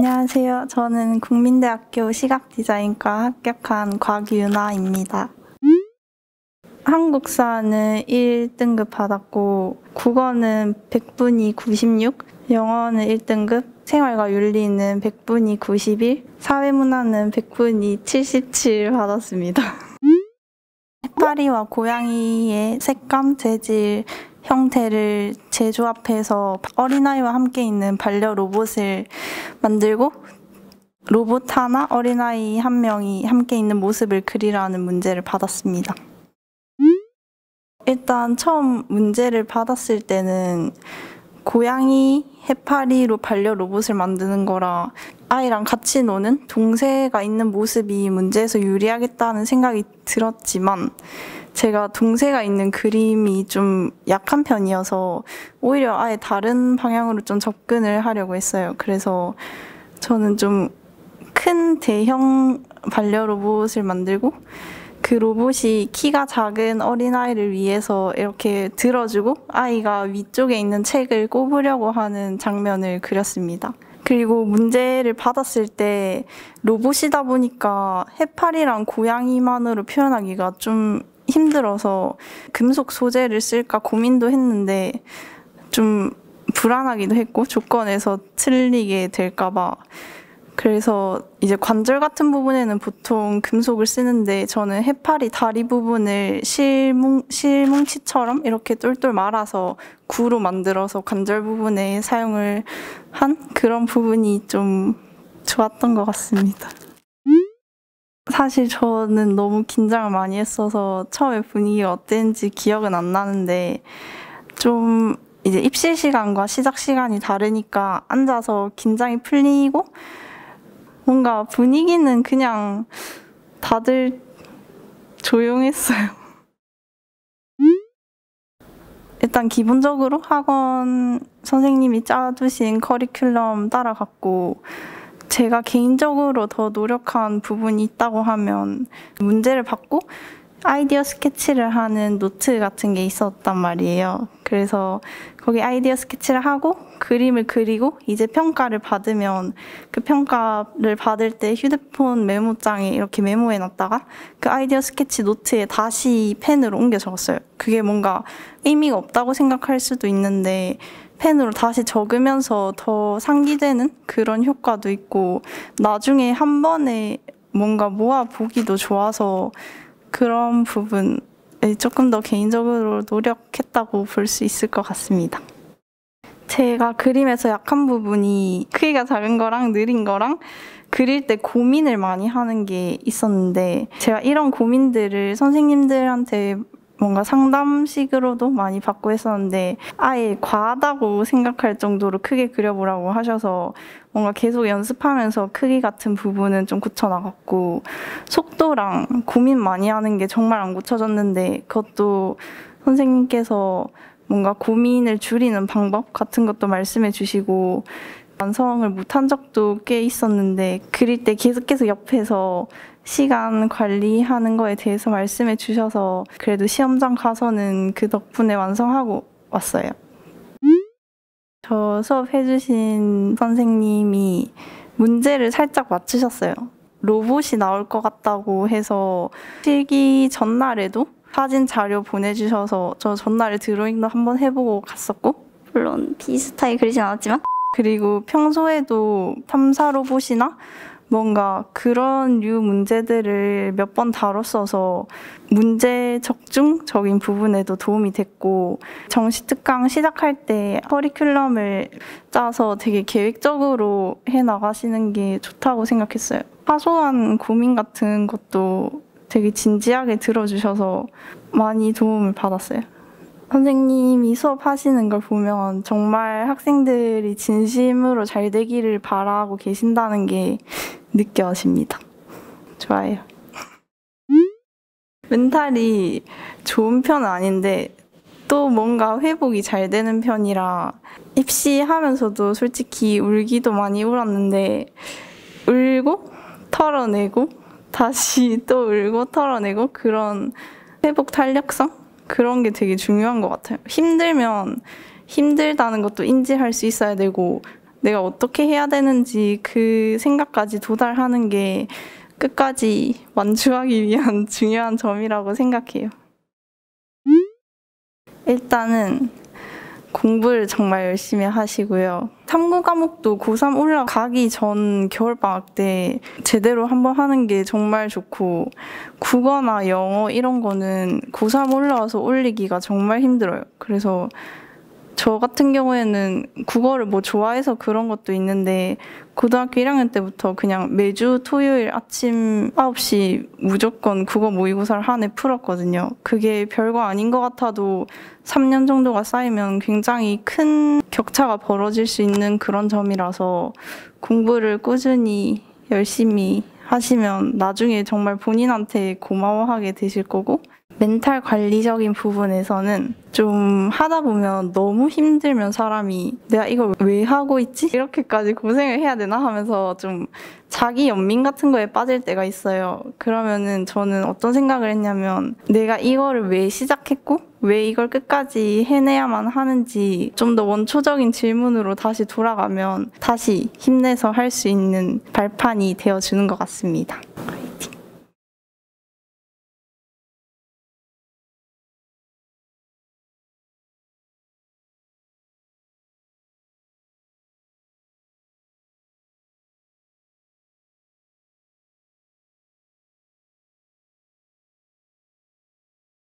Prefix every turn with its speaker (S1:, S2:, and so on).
S1: 안녕하세요. 저는 국민대학교 시각디자인과 합격한 곽유나입니다. 한국사는 1등급 받았고 국어는 100분이 96, 영어는 1등급, 생활과 윤리는 100분이 91, 사회문화는 100분이 77 받았습니다. 해파리와 고양이의 색감, 재질, 형태를 재조합해서 어린아이와 함께 있는 반려 로봇을 만들고 로봇 하나, 어린아이 한 명이 함께 있는 모습을 그리라는 문제를 받았습니다. 일단 처음 문제를 받았을 때는 고양이, 해파리로 반려 로봇을 만드는 거라 아이랑 같이 노는 동새가 있는 모습이 문제에서 유리하겠다는 생각이 들었지만 제가 동새가 있는 그림이 좀 약한 편이어서 오히려 아예 다른 방향으로 좀 접근을 하려고 했어요. 그래서 저는 좀 큰 대형 반려 로봇을 만들고 그 로봇이 키가 작은 어린아이를 위해서 이렇게 들어주고 아이가 위쪽에 있는 책을 꼽으려고 하는 장면을 그렸습니다. 그리고 문제를 받았을 때 로봇이다 보니까 해파리랑 고양이만으로 표현하기가 좀 힘들어서 금속 소재를 쓸까 고민도 했는데 좀 불안하기도 했고 조건에서 틀리게 될까 봐 그래서 이제 관절 같은 부분에는 보통 금속을 쓰는데 저는 해파리 다리 부분을 실뭉치처럼 이렇게 똘똘 말아서 구로 만들어서 관절 부분에 사용을 한 그런 부분이 좀 좋았던 것 같습니다. 사실 저는 너무 긴장을 많이 했어서 처음에 분위기가 어땠는지 기억은 안 나는데 좀 이제 입실 시간과 시작 시간이 다르니까 앉아서 긴장이 풀리고 뭔가 분위기는 그냥 다들 조용했어요. 일단 기본적으로 학원 선생님이 짜주신 커리큘럼 따라갔고 제가 개인적으로 더 노력한 부분이 있다고 하면 문제를 받고 아이디어 스케치를 하는 노트 같은 게 있었단 말이에요. 그래서 거기 아이디어 스케치를 하고 그림을 그리고 이제 평가를 받으면 그 평가를 받을 때 휴대폰 메모장에 이렇게 메모해놨다가 그 아이디어 스케치 노트에 다시 펜으로 옮겨 적었어요. 그게 뭔가 의미가 없다고 생각할 수도 있는데 펜으로 다시 적으면서 더 상기되는 그런 효과도 있고 나중에 한 번에 뭔가 모아보기도 좋아서 그런 부분에 조금 더 개인적으로 노력했다고 볼 수 있을 것 같습니다. 제가 그림에서 약한 부분이 크기가 작은 거랑 느린 거랑 그릴 때 고민을 많이 하는 게 있었는데 제가 이런 고민들을 선생님들한테 뭔가 상담식으로도 많이 받고 했었는데 아예 과하다고 생각할 정도로 크게 그려보라고 하셔서 뭔가 계속 연습하면서 크기 같은 부분은 좀 고쳐나갔고 속도랑 고민 많이 하는 게 정말 안 고쳐졌는데 그것도 선생님께서 뭔가 고민을 줄이는 방법 같은 것도 말씀해 주시고 완성을 못한 적도 꽤 있었는데 그릴 때 계속 옆에서 시간 관리하는 거에 대해서 말씀해 주셔서 그래도 시험장 가서는 그 덕분에 완성하고 왔어요. 저 수업해 주신 선생님이 문제를 살짝 맞추셨어요. 로봇이 나올 것 같다고 해서 실기 전날에도 사진 자료 보내주셔서 저 전날에 드로잉도 한번 해보고 갔었고 물론 비슷하게 그리진 않았지만 그리고 평소에도 탐사 로봇이나 뭔가 그런 류 문제들을 몇 번 다뤘어서 문제 적중적인 부분에도 도움이 됐고 정시 특강 시작할 때 커리큘럼을 짜서 되게 계획적으로 해나가시는 게 좋다고 생각했어요. 사소한 고민 같은 것도 되게 진지하게 들어주셔서 많이 도움을 받았어요. 선생님이 수업하시는 걸 보면 정말 학생들이 진심으로 잘 되기를 바라고 계신다는 게 느껴집니다. 좋아요. 멘탈이 좋은 편은 아닌데 또 뭔가 회복이 잘 되는 편이라 입시하면서도 솔직히 울기도 많이 울었는데 울고 털어내고 다시 또 울고 털어내고 그런 회복 탄력성? 그런 게 되게 중요한 것 같아요. 힘들면 힘들다는 것도 인지할 수 있어야 되고 내가 어떻게 해야 되는지 그 생각까지 도달하는 게 끝까지 완주하기 위한 중요한 점이라고 생각해요. 일단은 공부를 정말 열심히 하시고요. 탐구 과목도 고3 올라가기 전 겨울방학 때 제대로 한번 하는 게 정말 좋고, 국어나 영어 이런 거는 고3 올라와서 올리기가 정말 힘들어요. 그래서 저 같은 경우에는 국어를 뭐 좋아해서 그런 것도 있는데 고등학교 1학년 때부터 그냥 매주 토요일 아침 9시 무조건 국어 모의고사를 한 해 풀었거든요. 그게 별거 아닌 것 같아도 3년 정도가 쌓이면 굉장히 큰 격차가 벌어질 수 있는 그런 점이라서 공부를 꾸준히 열심히 하시면 나중에 정말 본인한테 고마워하게 되실 거고, 멘탈 관리적인 부분에서는 좀 하다 보면 너무 힘들면 사람이 내가 이걸 왜 하고 있지? 이렇게까지 고생을 해야 되나 하면서 좀 자기 연민 같은 거에 빠질 때가 있어요. 그러면은 저는 어떤 생각을 했냐면 내가 이거를 왜 시작했고 왜 이걸 끝까지 해내야만 하는지 좀 더 원초적인 질문으로 다시 돌아가면 다시 힘내서 할 수 있는 발판이 되어주는 것 같습니다.